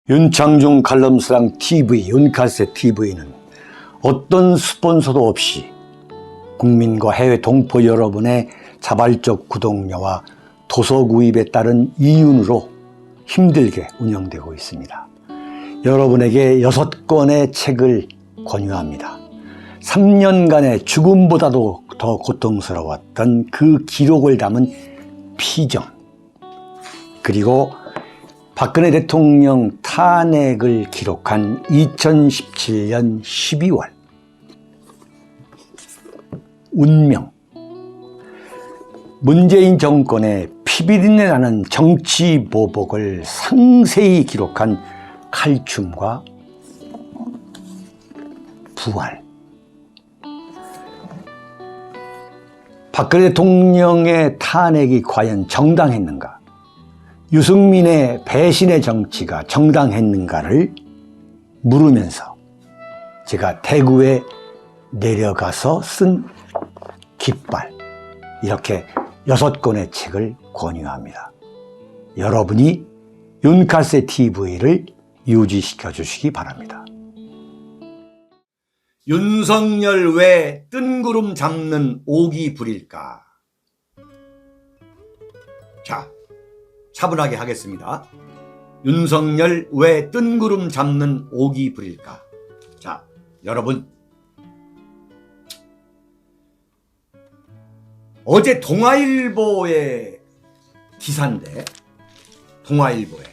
윤창중 칼럼스랑 TV, 윤칼세 TV는 어떤 스폰서도 없이 국민과 해외 동포 여러분의 자발적 구독료와 도서 구입에 따른 이윤으로 힘들게 운영되고 있습니다. 여러분에게 6권의 책을 권유합니다. 3년간의 죽음보다도 더 고통스러웠던 그 기록을 담은 피정, 그리고 박근혜 대통령 탄핵을 기록한 2017년 12월 운명, 문재인 정권의 피비린내 나는 정치 보복을 상세히 기록한 칼춤과 부활, 박근혜 대통령의 탄핵이 과연 정당했는가, 유승민의 배신의 정치가 정당했는가를 물으면서 제가 대구에 내려가서 쓴 깃발, 이렇게 6권의 책을 권유합니다. 여러분이 윤칼세 TV를 유지시켜 주시기 바랍니다. 윤석열 왜 뜬구름 잡는 오기 부릴까? 자, 차분하게 하겠습니다. 윤석열 왜 뜬구름 잡는 오기 부릴까? 자, 여러분, 어제 동아일보의 기사인데, 동아일보에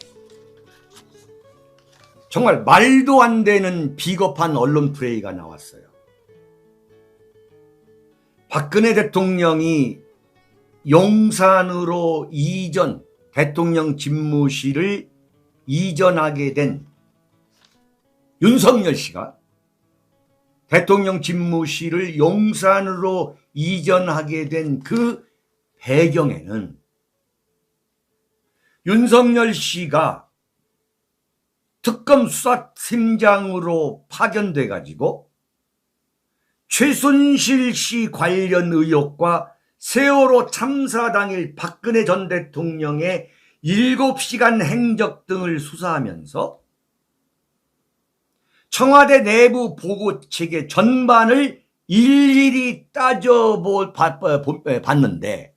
정말 말도 안 되는 비겁한 언론 플레이가 나왔어요. 박근혜 대통령이 용산으로 대통령 집무실을 이전하게 된 윤석열 씨가 대통령 집무실을 용산으로 이전하게 된 그 배경에는 윤석열 씨가 특검 수사팀장으로 파견돼 가지고 최순실 씨 관련 의혹과 세월호 참사 당일 박근혜 전 대통령의 7시간 행적 등을 수사하면서 청와대 내부 보고 체계 전반을 일일이 따져봤는데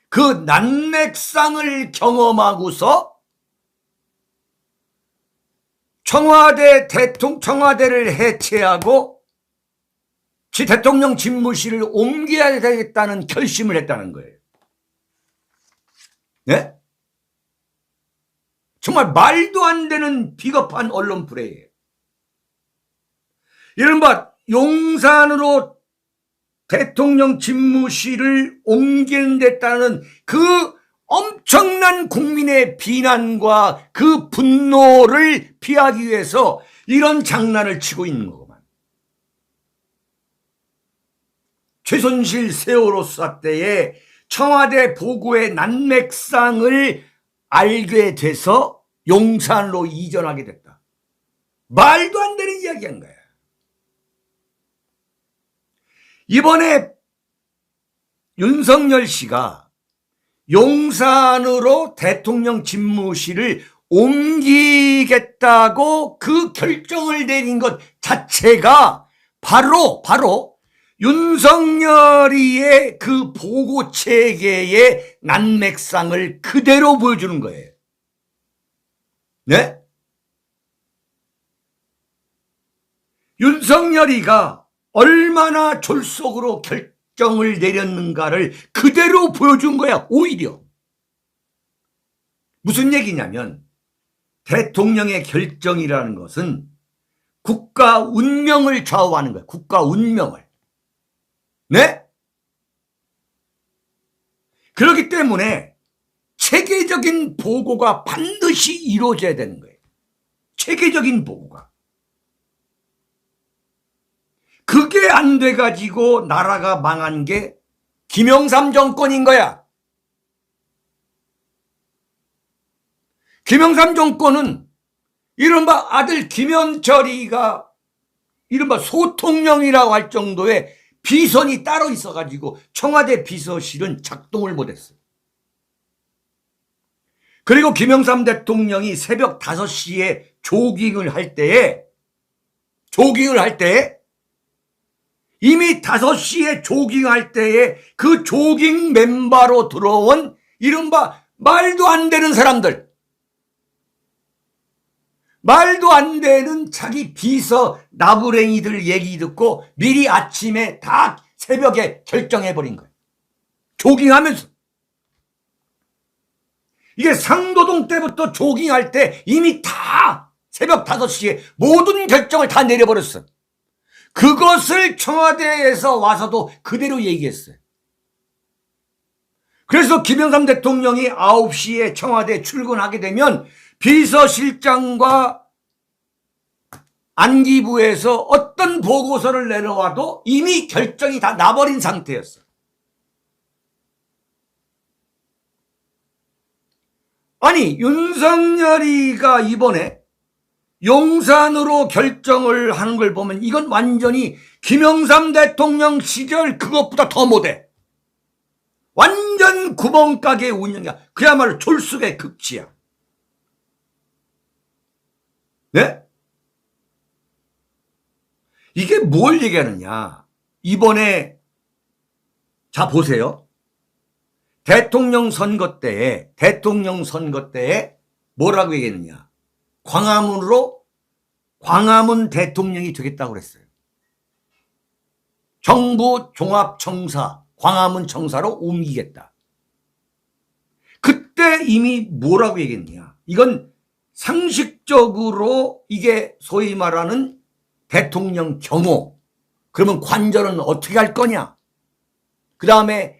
그 난맥상을 경험하고서 청와대를 해체하고 대통령 집무실을 옮겨야 되겠다는 결심을 했다는 거예요. 네? 정말 말도 안 되는 비겁한 언론 플레이예요. 이른바 용산으로 대통령 집무실을 옮긴다는 그 엄청난 국민의 비난과 그 분노를 피하기 위해서 이런 장난을 치고 있는 거구만. 최순실 세월호 수사 때에 청와대 보고의 난맥상을 알게 돼서 용산으로 이전하게 됐다. 말도 안 되는 이야기한 거야. 이번에 윤석열 씨가 용산으로 대통령 집무실을 옮기겠다고 그 결정을 내린 것 자체가 바로 윤석열이의 그 보고 체계의 난맥상을 그대로 보여주는 거예요. 네? 윤석열이가 얼마나 졸속으로 결정을 내렸는가를 그대로 보여준 거야, 오히려. 무슨 얘기냐면 대통령의 결정이라는 것은 국가 운명을 좌우하는 거야, 국가 운명을. 네? 그렇기 때문에 체계적인 보고가 반드시 이루어져야 되는 거예요. 체계적인 보고가. 그게 안 돼가지고 나라가 망한 게 김영삼 정권인 거야. 김영삼 정권은 이른바 아들 김현철이가 이른바 소통령이라고 할 정도의 비선이 따로 있어가지고 청와대 비서실은 작동을 못했어요. 그리고 김영삼 대통령이 새벽 5시에 조깅을 할 때에 이미 5시에 조깅할 때에 그 조깅 멤버로 들어온 이른바 말도 안 되는 사람들, 말도 안 되는 자기 비서 나부랭이들 얘기 듣고 미리 아침에 다 새벽에 결정해버린 거예요. 조깅하면서. 이게 상도동 때부터 조깅할 때 이미 다 새벽 5시에 모든 결정을 다 내려버렸어. 그것을 청와대에서 와서도 그대로 얘기했어요. 그래서 김영삼 대통령이 9시에 청와대에 출근하게 되면 비서실장과 안기부에서 어떤 보고서를 내려와도 이미 결정이 다 나버린 상태였어. 아니, 윤석열이가 이번에 용산으로 결정을 하는 걸 보면 이건 완전히 김영삼 대통령 시절 그것보다 더 못해. 완전 구멍가게 운영이야. 그야말로 졸속의 극치야. 네? 이게 뭘 얘기하느냐. 이번에 자 보세요. 대통령 선거 때에 뭐라고 얘기했느냐. 광화문 대통령이 되겠다고 그랬어요. 정부 종합청사, 광화문 청사로 옮기겠다. 그때 이미 뭐라고 얘기했느냐. 이건 상식적으로 이게 소위 말하는 대통령 경호. 그러면 관절은 어떻게 할 거냐. 그 다음에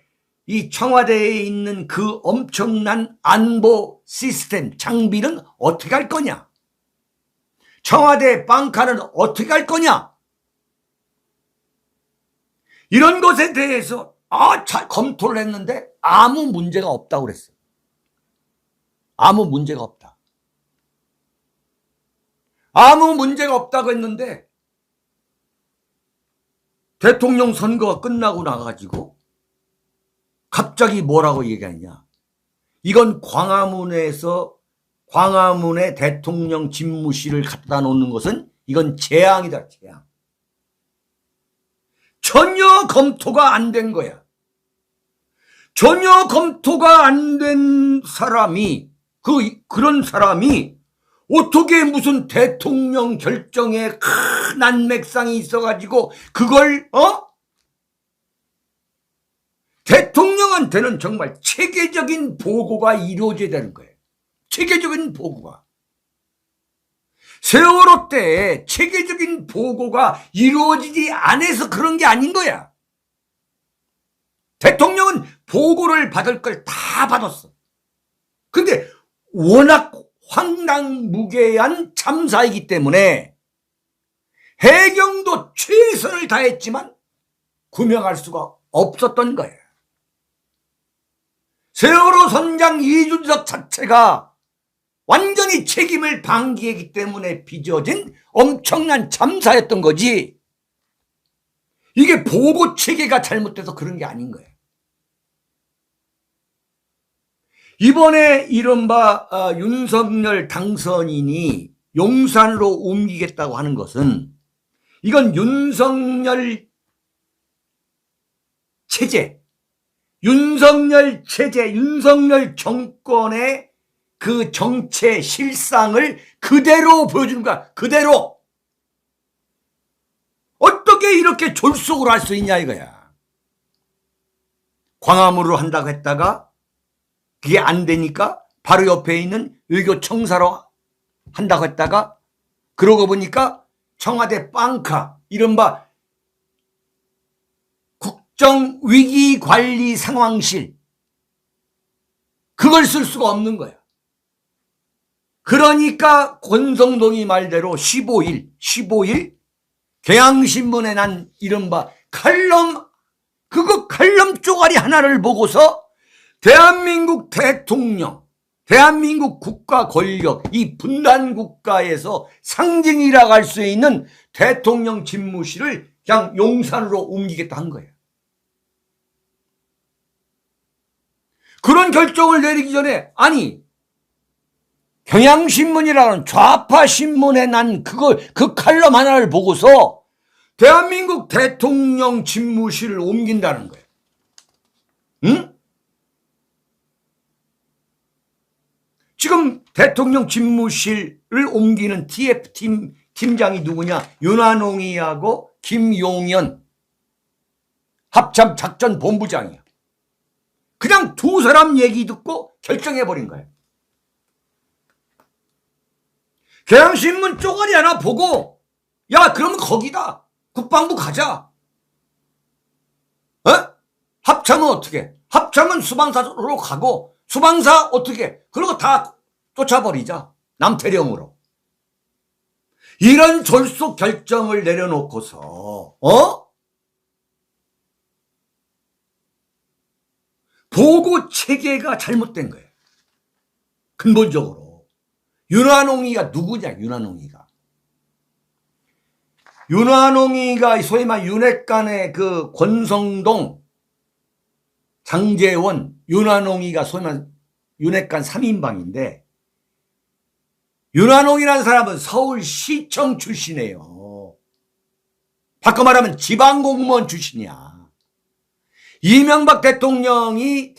이 청와대에 있는 그 엄청난 안보 시스템, 장비는 어떻게 할 거냐. 청와대 빵카는 어떻게 할 거냐. 이런 것에 대해서 잘 검토를 했는데 아무 문제가 없다고 그랬어요. 아무 문제가 없다. 아무 문제가 없다고 했는데 대통령 선거가 끝나고 나가지고 갑자기 뭐라고 얘기하냐. 이건 광화문에 대통령 집무실을 갖다 놓는 것은 이건 재앙이다. 재앙. 전혀 검토가 안 된 거야. 전혀 검토가 안 된 사람이 그런 사람이 어떻게 무슨 대통령 결정에 큰 안맥상이 있어가지고 그걸 대통령한테는 정말 체계적인 보고가 이루어져야 되는 거예요. 체계적인 보고가. 세월호 때 체계적인 보고가 이루어지지 않아서 그런 게 아닌 거야. 대통령은 보고를 받을 걸 다 받았어. 근데 워낙 황당무계한 참사이기 때문에 해경도 최선을 다했지만 구명할 수가 없었던 거예요. 세월호 선장 이준석 자체가 완전히 책임을 방기했기 때문에 빚어진 엄청난 참사였던 거지. 이게 보고 체계가 잘못돼서 그런 게 아닌 거예요. 이번에 이른바 윤석열 당선인이 용산으로 옮기겠다고 하는 것은 이건 윤석열 체제, 윤석열 정권의 그 정체 실상을 그대로 보여주는 거야. 그대로. 어떻게 이렇게 졸속으로 할 수 있냐 이거야. 광화문으로 한다고 했다가 그게 안 되니까 바로 옆에 있는 외교청사로 한다고 했다가 그러고 보니까 청와대 빵카, 이른바 국정위기관리상황실, 그걸 쓸 수가 없는 거야. 그러니까 권성동이 말대로 15일 경향신문에 난 이른바 칼럼 쪼가리 하나를 보고서 대한민국 대통령, 대한민국 국가 권력, 이 분단 국가에서 상징이라고 할 수 있는 대통령 집무실을 그냥 용산으로 옮기겠다 한 거예요. 그런 결정을 내리기 전에, 아니 경향신문이라는 좌파 신문에 난 그 칼럼 하나를 보고서 대한민국 대통령 집무실을 옮긴다는 거예요. 응? 지금 대통령 집무실을 옮기는 TF팀 팀장이 누구냐? 윤한홍이하고 김용현 합참작전본부장이야. 그냥 두 사람 얘기 듣고 결정해버린 거예요. 경향신문 쪼가리 하나 보고 야 그러면 거기다 국방부 가자. 어? 합참은 어떻게? 합참은 수방사로 가고 수방사 어떻게? 그리고 다 쫓아버리자. 남태령으로. 이런 졸속 결정을 내려놓고서 보고 체계가 잘못된 거예요. 근본적으로. 윤한홍이가 누구냐? 윤한홍이가 소위 말 윤핵관의 그 권성동, 장제원, 윤한홍이가 소위 말 윤핵관 3인방인데 윤한홍이라는 사람은 서울시청 출신이에요. 바꿔 말하면 지방공무원 출신이야. 이명박 대통령이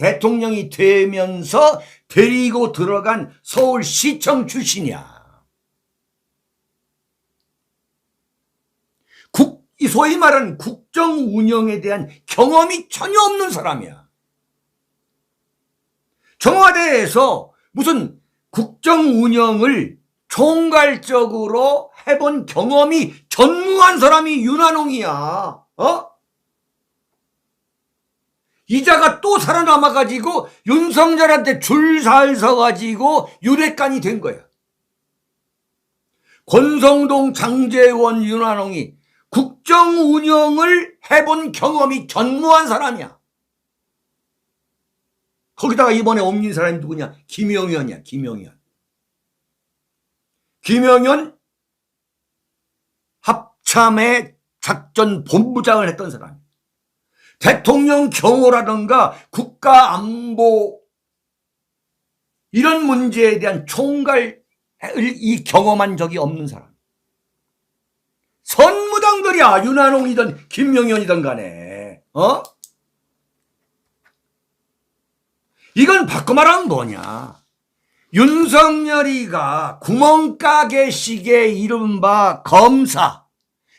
되면서 데리고 들어간 서울시청 출신이야. 소위 말하는 국정 운영에 대한 경험이 전혀 없는 사람이야. 청와대에서 무슨 국정 운영을 총괄적으로 해본 경험이 전무한 사람이 윤한홍이야. 이자가 또 살아남아가지고 윤석열한테 줄살 서가지고 윤핵관이 된 거야. 권성동, 장제원, 윤한홍이 국정 운영을 해본 경험이 전무한 사람이야. 거기다가 이번에 옮긴 사람이 누구냐? 김용현이야. 김용현 합참의 작전 본부장을 했던 사람. 대통령 경호라든가 국가안보 이런 문제에 대한 총괄을 이 경험한 적이 없는 사람. 선무당들이야. 윤한홍이든 김용현이든 간에. 이건 바꿔 말하면 뭐냐? 윤석열이가 구멍가게식의 이른바 검사,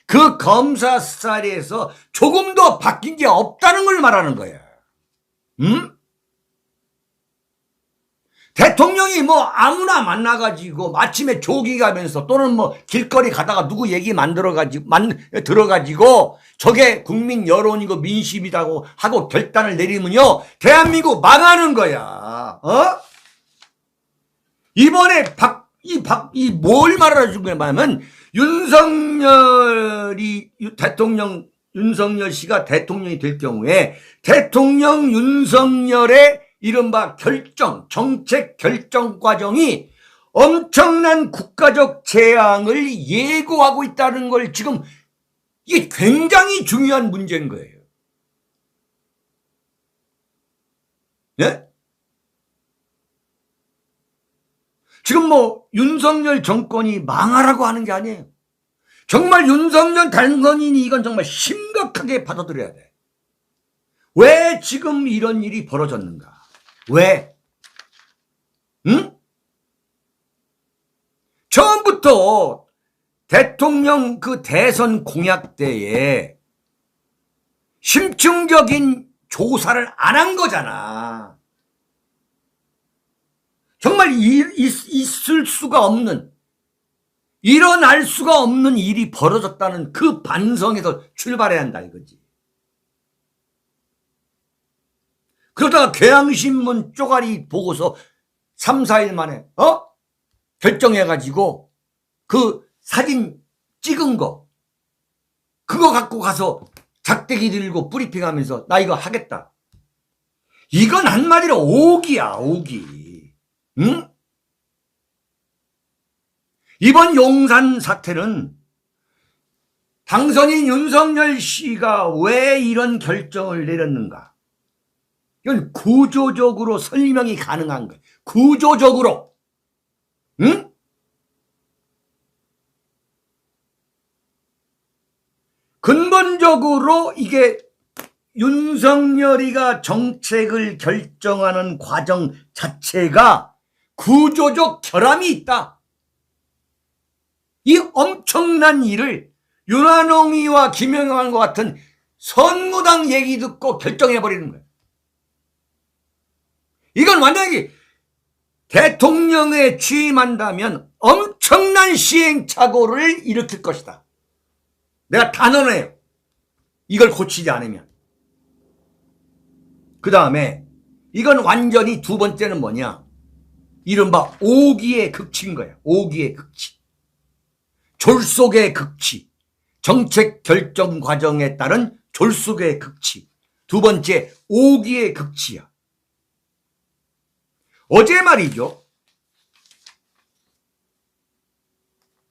그 검사 스타일에서 조금 더 바뀐 게 없다는 걸 말하는 거예요. 대통령이 뭐 아무나 만나가지고 마침에 조기 가면서 또는 뭐 길거리 가다가 누구 얘기 들어가지고 저게 국민 여론이고 민심이라고 하고 결단을 내리면요 대한민국 망하는 거야. 이번에 뭘 말해준 거냐면 윤석열 씨가 대통령이 될 경우에 대통령 윤석열의 이른바 정책 결정 과정이 엄청난 국가적 재앙을 예고하고 있다는 걸 지금 이게 굉장히 중요한 문제인 거예요. 네? 지금 뭐 윤석열 정권이 망하라고 하는 게 아니에요. 정말 윤석열 당선인이 이건 정말 심각하게 받아들여야 돼. 왜 지금 이런 일이 벌어졌는가? 왜? 처음부터 대통령 그 대선 공약 때에 심층적인 조사를 안 한 거잖아. 정말 있을 수가 없는, 일어날 수가 없는 일이 벌어졌다는 그 반성에서 출발해야 한다 이거지. 그러다가 경향신문 쪼가리 보고서 3, 4일 만에 결정해가지고 그 사진 찍은 거 그거 갖고 가서 작대기 들고 브리핑하면서 나 이거 하겠다. 이건 한마디로 오기야, 오기. 응? 이번 용산 사태는 당선인 윤석열 씨가 왜 이런 결정을 내렸는가? 이건 구조적으로 설명이 가능한 거예요. 구조적으로. 응? 근본적으로 이게 윤석열이가 정책을 결정하는 과정 자체가 구조적 결함이 있다. 이 엄청난 일을 윤한홍이와 김영환과 같은 선무당 얘기 듣고 결정해버리는 거예요. 이건 완전히 대통령에 취임한다면 엄청난 시행착오를 일으킬 것이다. 내가 단언해요. 이걸 고치지 않으면. 그 다음에 이건 완전히 두 번째는 뭐냐. 이른바 오기의 극치인 거예요. 오기의 극치. 졸속의 극치. 정책 결정 과정에 따른 졸속의 극치. 두 번째 오기의 극치야. 어제 말이죠.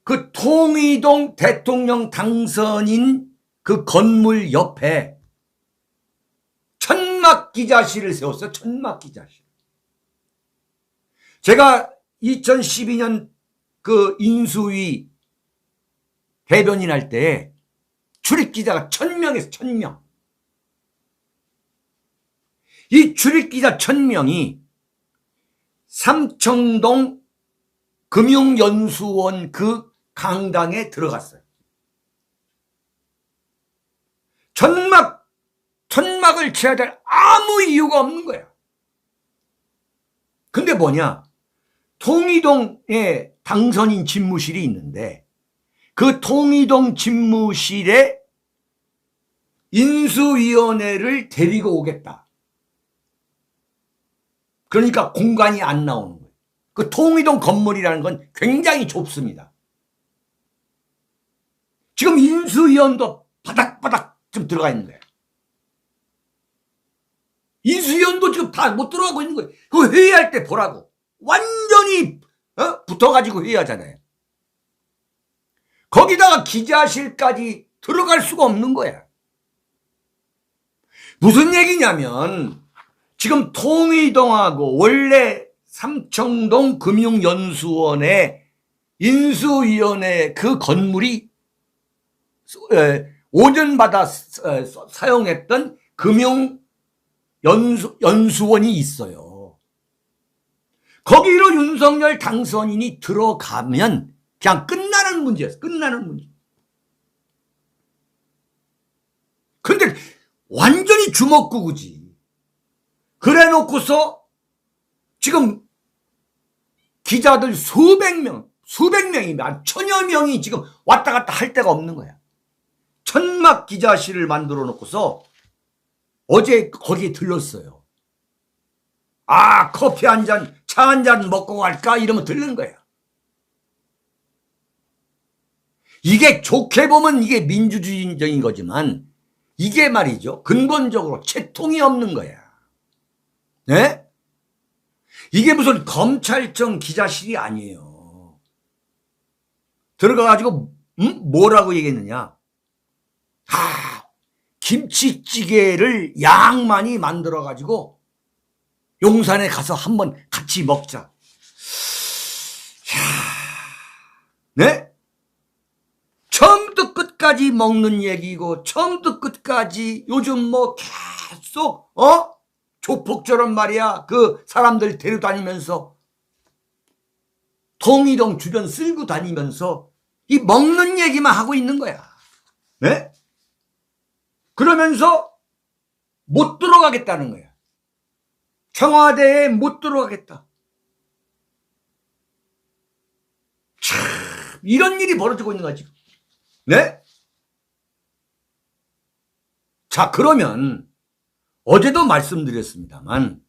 그 통이동 대통령 당선인 그 건물 옆에 천막 기자실을 세웠어요. 천막 기자실. 제가 2012년 그 인수위 대변인 할 때 출입기자가 1000명에서 1000명. 이 출입기자 1000명이 삼청동 금융연수원 그 강당에 들어갔어요. 천막을 쳐야 될 아무 이유가 없는 거야. 근데 뭐냐? 통이동에 당선인 집무실이 있는데 그 통이동 집무실에 인수위원회를 데리고 오겠다. 그러니까 공간이 안 나오는 거예요. 그 통이동 건물이라는 건 굉장히 좁습니다. 지금 인수위원도 바닥바닥 좀 들어가 있는 거예요. 인수위원도 지금 다 못 들어가고 있는 거예요. 그 회의할 때 보라고. 완전히 붙어가지고 회의하잖아요. 거기다가 기자실까지 들어갈 수가 없는 거야. 무슨 얘기냐면 지금 통이동하고 원래 삼청동 금융연수원의 인수위원회 그 건물이 5년 받아 사용했던 금융연수원이 있어요. 거기로 윤석열 당선인이 들어가면 그냥 끝나는 문제였어요. 끝나는 문제. 근데 완전히 주먹구구지. 그래 놓고서 지금 기자들 수백 명이, 1000여 명이 지금 왔다 갔다 할 데가 없는 거야. 천막 기자실을 만들어 놓고서 어제 거기에 들렀어요. 아, 커피 한 잔, 차 한 잔 먹고 갈까? 이러면 들른 거야. 이게 좋게 보면 이게 민주주의적인 거지만 이게 말이죠. 근본적으로 채통이 없는 거야. 네? 이게 무슨 검찰청 기자실이 아니에요. 들어가가지고 뭐라고 얘기했느냐. 김치찌개를 양 많이 만들어가지고 용산에 가서 한번 같이 먹자. 네? 처음부터 끝까지 먹는 얘기고 처음부터 끝까지 요즘 뭐 계속 조폭처럼 말이야 그 사람들 데려다니면서 통이동 주변 쓸고 다니면서 이 먹는 얘기만 하고 있는 거야. 네? 그러면서 못 들어가겠다는 거야. 청와대에 못 들어가겠다. 참 이런 일이 벌어지고 있는 거지. 네? 자, 그러면 어제도 말씀드렸습니다만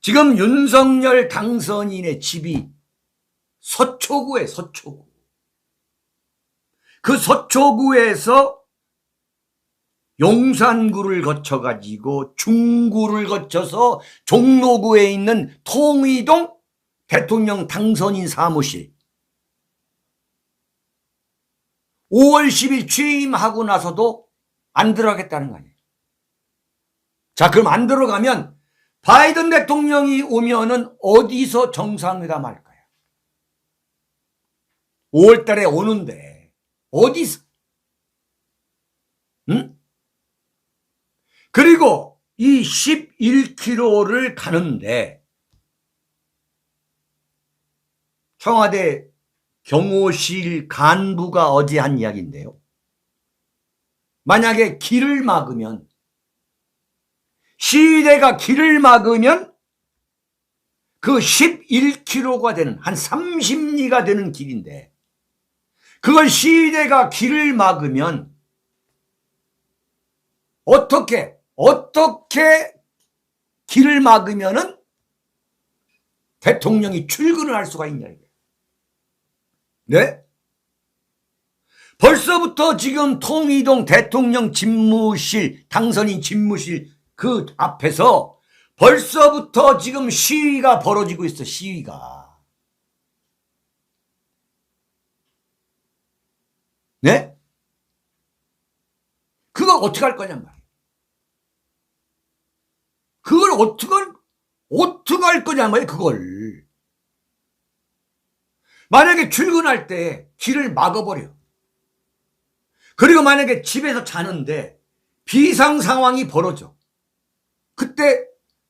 지금 윤석열 당선인의 집이 서초구에 서초구. 그 서초구에서 용산구를 거쳐가지고 중구를 거쳐서 종로구에 있는 통이동 대통령 당선인 사무실 5월 10일 취임하고 나서도 안 들어가겠다는 거 아니에요. 자, 그럼 안 들어가면 바이든 대통령이 오면은 어디서 정상회담 할 거야? 5월 달에 오는데 어디서? 응? 그리고 이 11km를 가는데 청와대 경호실 간부가 어제 한 이야기인데요. 만약에 길을 막으면, 시위대가 길을 막으면 그 11km가 되는, 한 30리가 되는 길인데, 그걸 시위대가 길을 막으면 어떻게 길을 막으면은 대통령이 출근을 할 수가 있냐 이게. 네? 벌써부터 지금 통이동 대통령 집무실, 당선인 집무실 그 앞에서 벌써부터 지금 시위가 벌어지고 있어, 시위가. 네? 그걸 어떻게 할 거냔 말이야. 그걸 어떻게 할 거냔 말이야, 그걸. 만약에 출근할 때 길을 막아버려. 그리고 만약에 집에서 자는데 비상 상황이 벌어져. 그때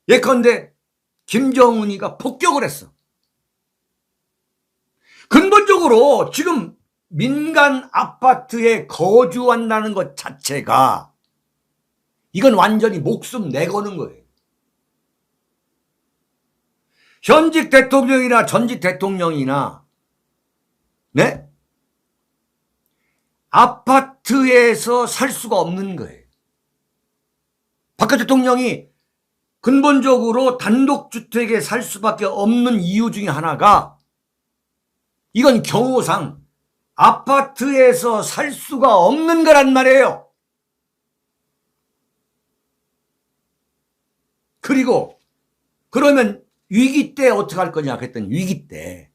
예컨대 김정은이가 폭격을 했어. 근본적으로 지금 민간 아파트에 거주한다는 것 자체가 이건 완전히 목숨 내거는 거예요. 현직 대통령이나 전직 대통령이나 네? 아파트에서 살 수가 없는 거예요. 박근혜 대통령이 근본적으로 단독주택에 살 수밖에 없는 이유 중에 하나가 이건 경호상 아파트에서 살 수가 없는 거란 말이에요. 그리고 그러면 위기 때 어떻게 할 거냐 그랬더니 위기 때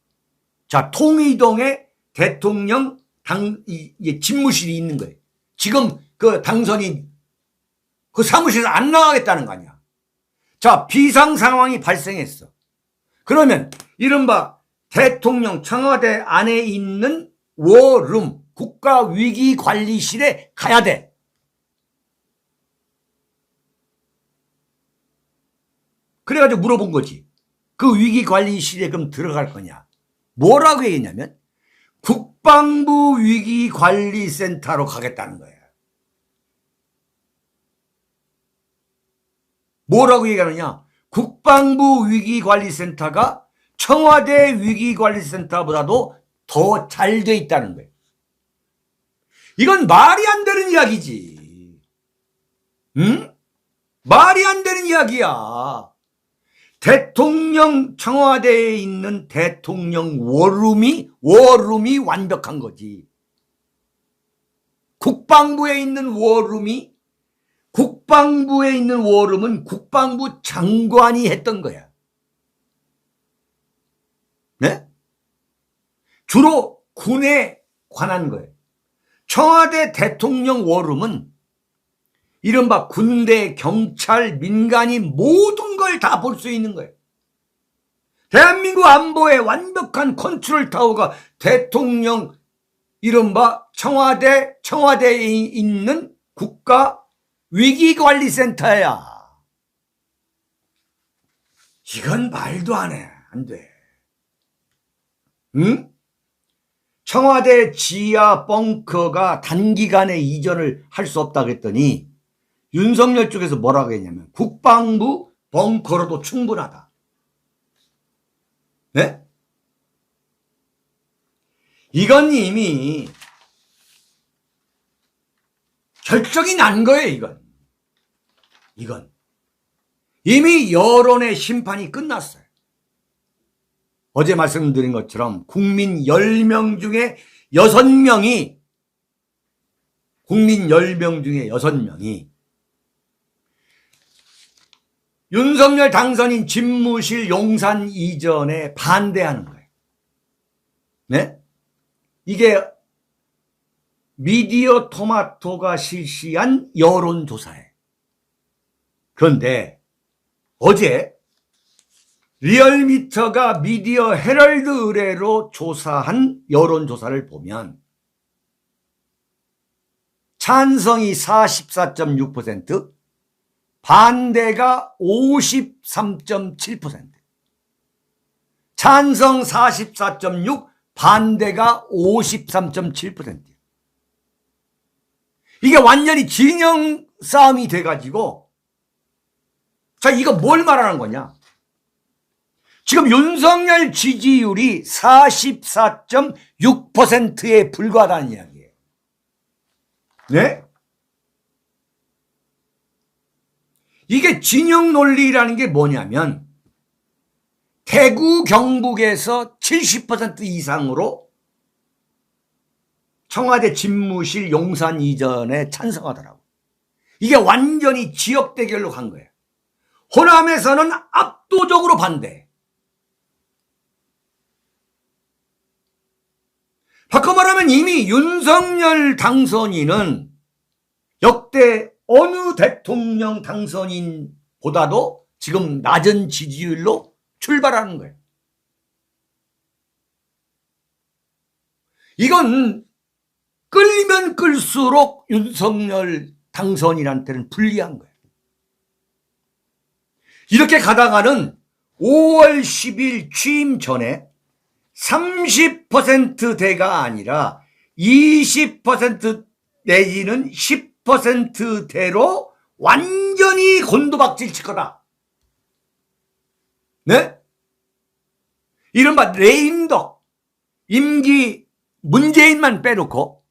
자 통이동에 대통령 집무실이 있는 거예요. 지금 그 당선인 그 사무실에서 안 나가겠다는 거 아니야. 자, 비상 상황이 발생했어. 그러면 이른바 대통령 청와대 안에 있는 워룸 국가위기관리실에 가야 돼. 그래가지고 물어본 거지. 그 위기관리실에 그럼 들어갈 거냐. 뭐라고 얘기했냐면 국방부 위기관리센터로 가겠다는 거야. 뭐라고 얘기하느냐. 국방부 위기관리센터가 청와대 위기관리센터보다도 더 잘 돼 있다는 거예요. 이건 말이 안 되는 이야기지. 응? 말이 안 되는 이야기야. 대통령 청와대에 있는 대통령 워룸이 완벽한 거지. 국방부에 있는 워룸은 국방부 장관이 했던 거야. 네? 주로 군에 관한 거예요. 청와대 대통령 워룸은 이른바 군대, 경찰, 민간이 모든 걸 다 볼 수 있는 거예요. 대한민국 안보의 완벽한 컨트롤 타워가 대통령 이른바 청와대에 있는 국가 위기관리센터야. 이건 말도 안 해. 안 돼. 응? 청와대 지하 벙커가 단기간에 이전을 할 수 없다고 했더니 윤석열 쪽에서 뭐라고 했냐면 국방부 벙커로도 충분하다. 네? 이건 이미 결정이 난 거예요. 이건 이미 여론의 심판이 끝났어요. 어제 말씀드린 것처럼 국민 10명 중에 6명이 윤석열 당선인 집무실 용산 이전에 반대하는 거예요. 네? 이게 미디어 토마토가 실시한 여론조사예요. 그런데 어제 리얼미터가 미디어 헤럴드 의뢰로 조사한 여론조사를 보면 찬성이 44.6%, 반대가 53.7%. 찬성 44.6, 반대가 53.7%. 이게 완전히 진영 싸움이 돼가지고, 자, 이거 뭘 말하는 거냐? 지금 윤석열 지지율이 44.6%에 불과하다는 이야기예요. 네? 이게 진영 논리라는 게 뭐냐면 대구 경북에서 70% 이상으로 청와대 집무실 용산 이전에 찬성하더라고. 이게 완전히 지역 대결로 간 거예요. 호남에서는 압도적으로 반대. 바꿔 말하면 이미 윤석열 당선인은 역대 어느 대통령 당선인보다도 지금 낮은 지지율로 출발하는 거예요. 이건 끌리면 끌수록 윤석열 당선인한테는 불리한 거예요. 이렇게 가다가는 5월 10일 취임 전에 30%대가 아니라 20% 내지는 10%대로 완전히 곤두박질 칠 거다. 네? 이른바 레임덕, 임기 문재인만 빼놓고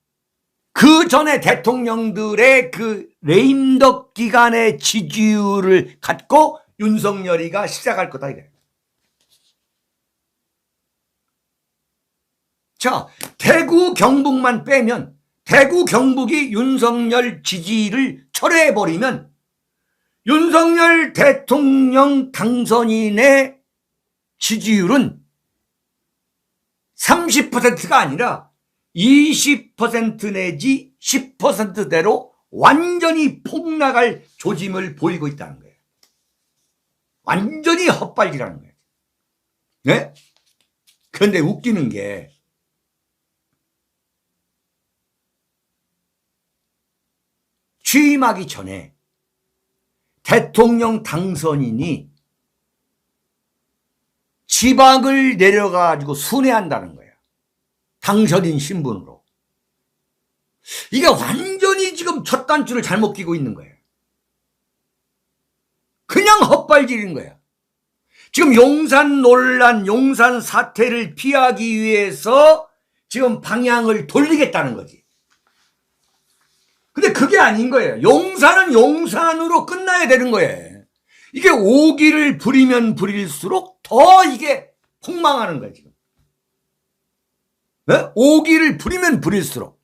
그 전에 대통령들의 그 레임덕 기간의 지지율을 갖고 윤석열이가 시작할 거다 이래. 자, 대구 경북만 빼면 대구 경북이 윤석열 지지를 철회해버리면 윤석열 대통령 당선인의 지지율은 30%가 아니라 20% 내지 10%대로 완전히 폭락할 조짐을 보이고 있다는 거예요. 완전히 헛발질하는 거예요. 네? 그런데 웃기는 게 취임하기 전에 대통령 당선인이 지방을 내려가지고 순회한다는 거예요. 당선인 신분으로. 이게 완전히 지금 첫 단추를 잘못 끼고 있는 거예요. 그냥 헛발질인 거예요. 지금 용산 논란, 용산 사태를 피하기 위해서 지금 방향을 돌리겠다는 거지. 근데 그게 아닌 거예요. 용산은 용산으로 끝나야 되는 거예요. 이게 오기를 부리면 부릴수록 더 이게 폭망하는 거예요, 지금. 네? 오기를 부리면 부릴수록.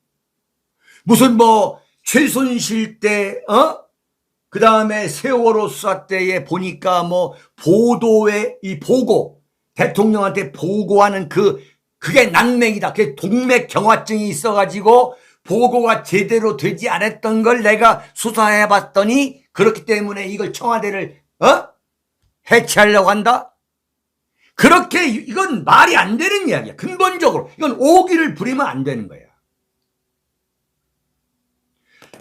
무슨 뭐, 최순실 때, 그 다음에 세월호 수사 때에 보니까 뭐, 보도에, 이 보고, 대통령한테 보고하는 그게 난맥이다. 그게 동맥경화증이 있어가지고, 보고가 제대로 되지 않았던 걸 내가 수사해 봤더니 그렇기 때문에 이걸 청와대를 해체하려고 한다? 그렇게 이건 말이 안 되는 이야기야. 근본적으로 이건 오기를 부리면 안 되는 거야.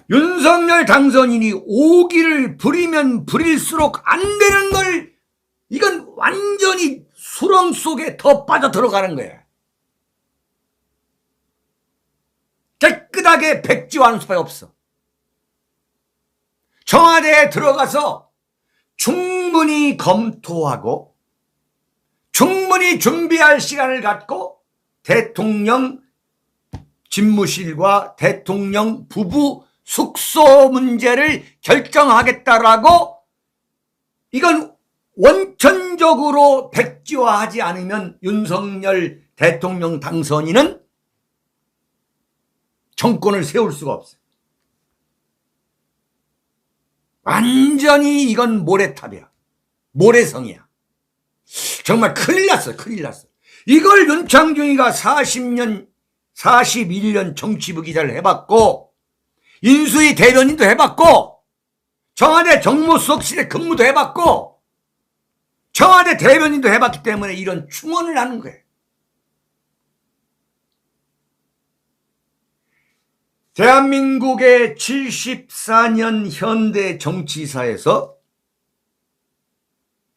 윤석열 당선인이 오기를 부리면 부릴수록 안 되는 걸 이건 완전히 수렁 속에 더 빠져 들어가는 거야. 깨끗하게 백지화하는 수밖에 없어. 청와대에 들어가서 충분히 검토하고 충분히 준비할 시간을 갖고 대통령 집무실과 대통령 부부 숙소 문제를 결정하겠다라고 이건 원천적으로 백지화하지 않으면 윤석열 대통령 당선인은 정권을 세울 수가 없어요. 완전히 이건 모래탑이야. 모래성이야. 정말 큰일 났어. 큰일 났어. 이걸 윤창중이가 41년 정치부 기자를 해봤고 인수위 대변인도 해봤고 청와대 정무수석실에 근무도 해봤고 청와대 대변인도 해봤기 때문에 이런 충언을 하는 거예요. 대한민국의 74년 현대 정치사에서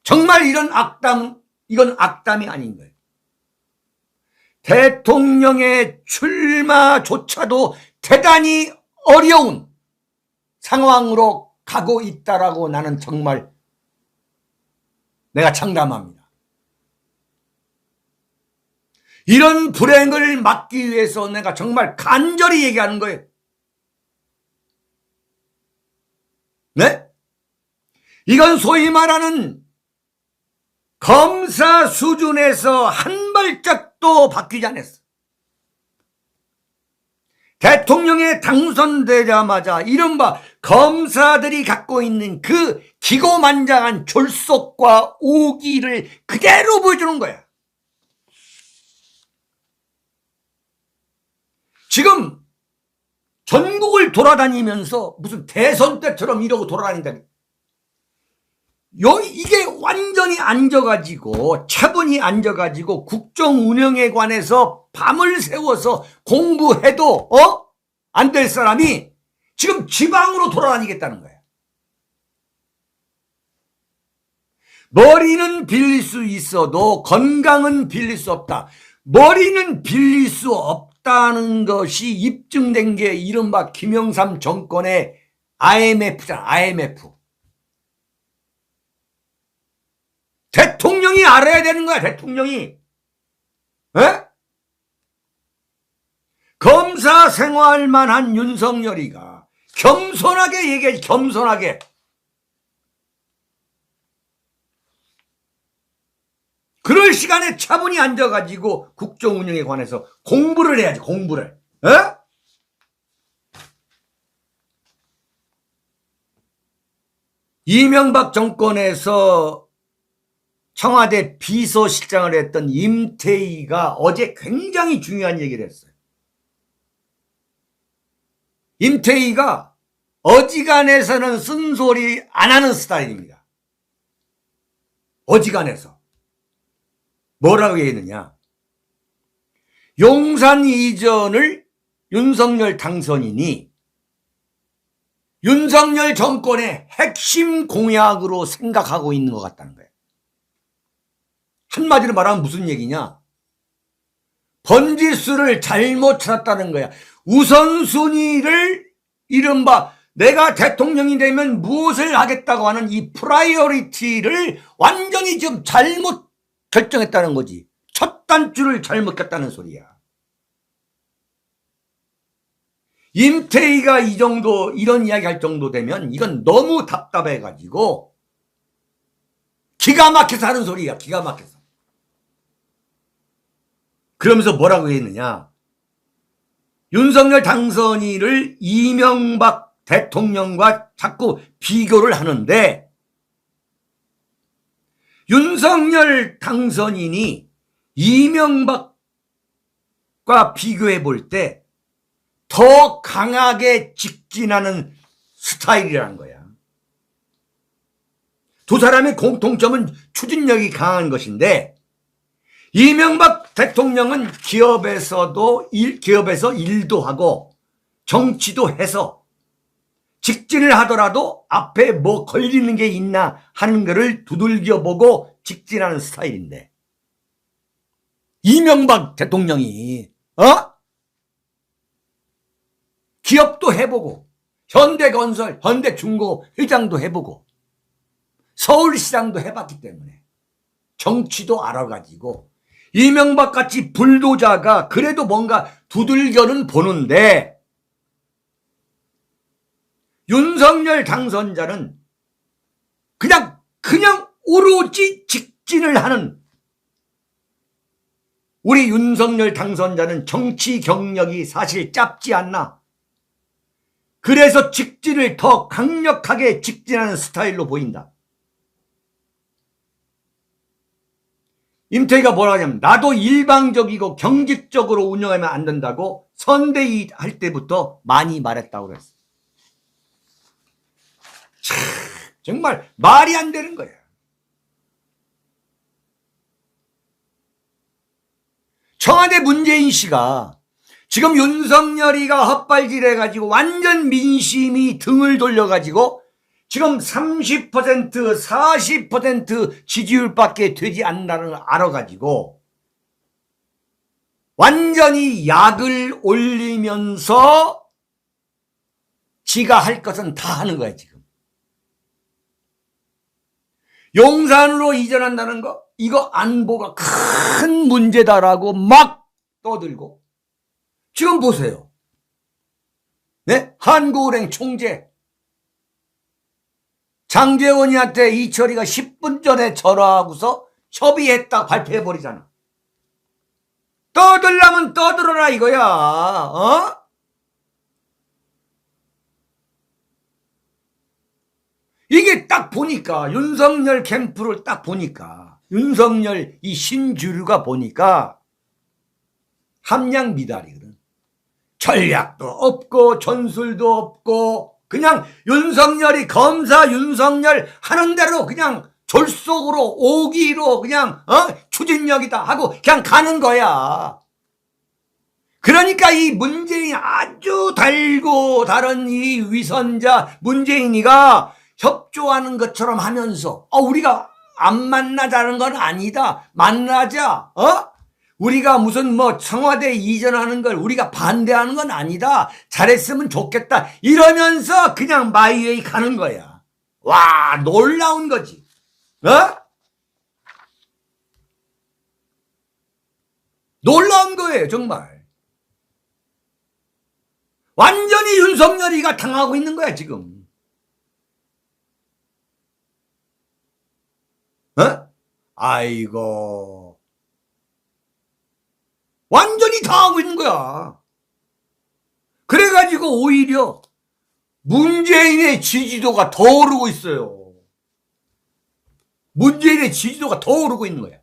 정말 이런 악담, 이건 악담이 아닌 거예요. 대통령의 출마조차도 대단히 어려운 상황으로 가고 있다라고 나는 정말 내가 장담합니다. 이런 불행을 막기 위해서 내가 정말 간절히 얘기하는 거예요. 네? 이건 소위 말하는 검사 수준에서 한 발짝도 바뀌지 않았어. 대통령에 당선되자마자 이른바 검사들이 갖고 있는 그 기고만장한 졸속과 오기를 그대로 보여주는 거야. 지금 전국을 돌아다니면서 무슨 대선 때처럼 이러고 돌아다닌다. 이게 완전히 앉아가지고 차분히 앉아가지고 국정 운영에 관해서 밤을 새워서 공부해도 안 될 사람이 지금 지방으로 돌아다니겠다는 거야. 머리는 빌릴 수 있어도 건강은 빌릴 수 없다. 머리는 빌릴 수 없다는 것이 입증된 게 이른바 김영삼 정권의 IMF잖아. IMF. 대통령이 알아야 되는 거야. 대통령이. 에? 검사 생활만 한 윤석열이가 겸손하게 얘기해. 겸손하게. 그럴 시간에 차분히 앉아가지고 국정 운영에 관해서 공부를 해야지. 공부를. 에? 이명박 정권에서 청와대 비서실장을 했던 임태희가 어제 굉장히 중요한 얘기를 했어요. 임태희가 어지간해서는 쓴소리 안 하는 스타일입니다. 어지간해서. 뭐라고 얘기했느냐. 용산 이전을 윤석열 당선인이 윤석열 정권의 핵심 공약으로 생각하고 있는 것 같다는 거예요. 한마디로 말하면 무슨 얘기냐. 번지수를 잘못 찾았다는 거야. 우선순위를 이른바 내가 대통령이 되면 무엇을 하겠다고 하는 이 프라이어리티를 완전히 지금 잘못 결정했다는 거지. 첫 단추를 잘못 꼈다는 소리야. 임태희가 이 정도 이런 이야기 할 정도 되면 이건 너무 답답해가지고 기가 막혀서 하는 소리야. 기가 막혀서. 그러면서 뭐라고 했느냐. 윤석열 당선인을 이명박 대통령과 자꾸 비교를 하는데 윤석열 당선인이 이명박과 비교해 볼 때 더 강하게 직진하는 스타일이라는 거야. 두 사람의 공통점은 추진력이 강한 것인데 이명박 대통령은 기업에서 일도 하고 정치도 해서 직진을 하더라도 앞에 뭐 걸리는 게 있나 하는 거를 두들겨 보고 직진하는 스타일인데 이명박 대통령이 기업도 해보고 현대건설, 현대중공 회장도 해보고 서울시장도 해봤기 때문에 정치도 알아가지고 이명박같이 불도자가 그래도 뭔가 두들겨는 보는데 윤석열 당선자는 그냥 오로지 직진을 하는 우리 윤석열 당선자는 정치 경력이 사실 짧지 않나. 그래서 직진을 더 강력하게 직진하는 스타일로 보인다. 임태희가 뭐라 하냐면 나도 일방적이고 경직적으로 운영하면 안 된다고 선대위 할 때부터 많이 말했다고 그랬어. 정말 말이 안 되는 거야. 청와대 문재인 씨가 지금 윤석열이가 헛발질해가지고 완전 민심이 등을 돌려가지고 지금 30%, 40% 지지율밖에 되지 않는다는 걸 알아가지고 완전히 약을 올리면서 지가 할 것은 다 하는 거야, 지금. 용산으로 이전한다는 거, 이거 안보가 큰 문제다라고 막 떠들고. 지금 보세요. 네? 한국은행 총재. 장제원이한테 이철이가 10분 전에 전화하고서 협의했다 발표해버리잖아. 떠들라면 떠들어라 이거야. 어? 이게 딱 보니까 윤석열 캠프를 딱 보니까 윤석열 이 신주류가 보니까 함량 미달이거든. 전략도 없고 전술도 없고 그냥 윤석열이 검사 윤석열 하는 대로 그냥 졸속으로 오기로 그냥 추진력이다 하고 그냥 가는 거야. 그러니까 이 문재인 아주 달고 다른 이 위선자 문재인이가 협조하는 것처럼 하면서 우리가 안 만나자는 건 아니다. 만나자. 우리가 무슨 뭐 청와대 이전하는 걸 우리가 반대하는 건 아니다. 잘했으면 좋겠다. 이러면서 그냥 마이웨이 가는 거야. 와, 놀라운 거지. 놀라운 거예요, 정말. 완전히 윤석열이가 당하고 있는 거야, 지금. 아이고. 완전히 당하고 있는 거야. 그래가지고 오히려 문재인의 지지도가 더 오르고 있어요. 문재인의 지지도가 더 오르고 있는 거야.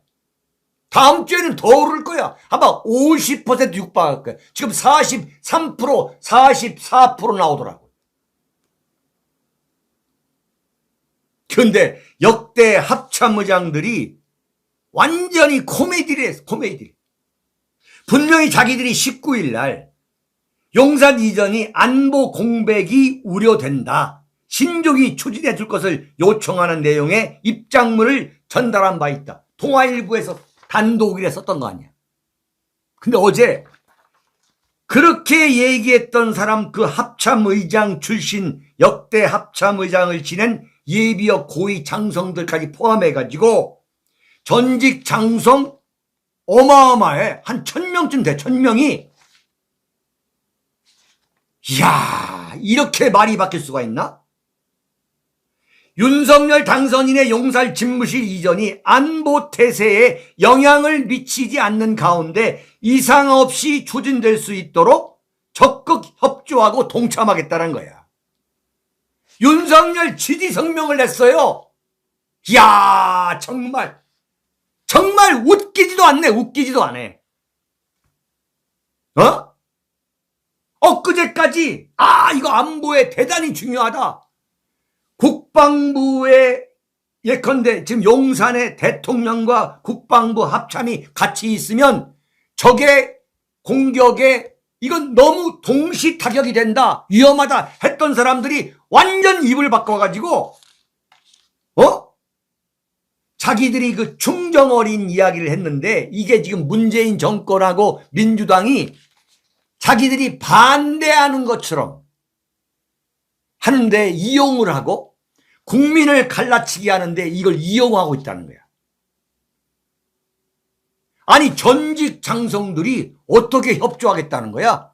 다음 주에는 더 오를 거야. 아마 50% 육박할 거야. 지금 43%, 44% 나오더라고. 그런데 역대 합참의장들이 완전히 코미디를 했어. 코미디. 분명히 자기들이 19일 날 용산 이전이 안보 공백이 우려된다. 신중히 추진해 줄 것을 요청하는 내용의 입장문을 전달한 바 있다. 동아일보에서 단독일에 썼던 거 아니야. 근데 어제 그렇게 얘기했던 사람 그 합참의장 출신 역대 합참의장을 지낸 예비역 고위 장성들까지 포함해가지고 전직 장성 어마어마해. 한 1000명쯤 돼. 1000명이. 이야, 이렇게 말이 바뀔 수가 있나? 윤석열 당선인의 용산 집무실 이전이 안보 태세에 영향을 미치지 않는 가운데 이상 없이 추진될 수 있도록 적극 협조하고 동참하겠다는 거야. 윤석열 지지 성명을 냈어요. 이야, 정말 웃기지도 않네. 웃기지도 않네. 엊그제까지 이거 안보에 대단히 중요하다. 국방부에 예컨대 지금 용산에 대통령과 국방부 합참이 같이 있으면 적의 공격에 이건 너무 동시 타격이 된다. 위험하다 했던 사람들이 완전 입을 바꿔가지고 자기들이 그 충정 어린 이야기를 했는데 이게 지금 문재인 정권하고 민주당이 자기들이 반대하는 것처럼 하는데 이용을 하고 국민을 갈라치게 하는데 이걸 이용하고 있다는 거야. 아니 전직 장성들이 어떻게 협조하겠다는 거야?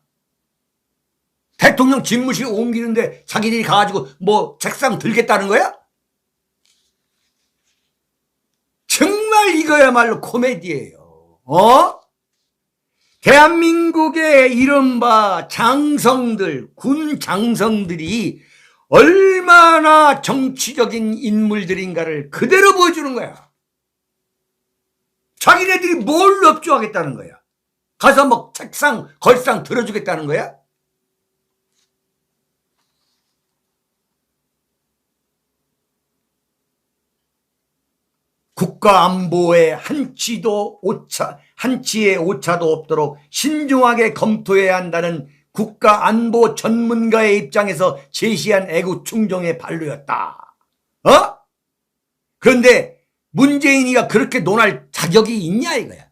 대통령 집무실 옮기는데 자기들이 가가지고 뭐 책상 들겠다는 거야? 정말 이거야말로 코미디예요. 대한민국의 이른바 장성들, 군 장성들이 얼마나 정치적인 인물들인가를 그대로 보여주는 거야. 자기네들이 뭘 협조하겠다는 거야? 가서 뭐 책상, 걸상 들어주겠다는 거야? 국가 안보에 한치의 오차도 없도록 신중하게 검토해야 한다는 국가 안보 전문가의 입장에서 제시한 애국 충종의 반로였다. 그런데 문재인이가 그렇게 논할 자격이 있냐 이거야.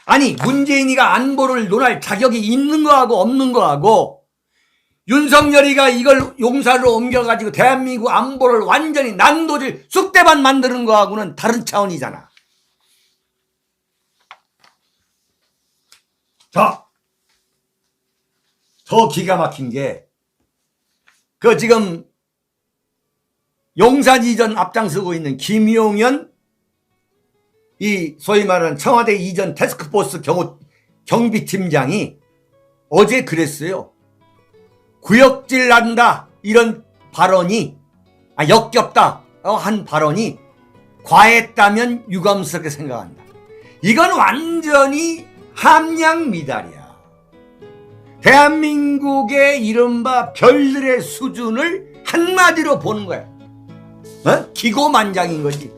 아니 문재인이가 안보를 논할 자격이 있는 거하고 없는 거하고 윤석열이가 이걸 용사로 옮겨가지고 대한민국 안보를 완전히 난도질 쑥대밭 만드는 거하고는 다른 차원이잖아. 자, 더 기가 막힌 게 지금 용산 이전 앞장서고 있는 김용현 이 소위 말하는 청와대 이전 태스크포스 경비팀장이 어제 그랬어요. 구역질 난다 이런 발언이 역겹다 한 발언이 과했다면 유감스럽게 생각한다. 이건 완전히 함량미달이야. 대한민국의 이른바 별들의 수준을 한마디로 보는 거야. 기고만장인 거지.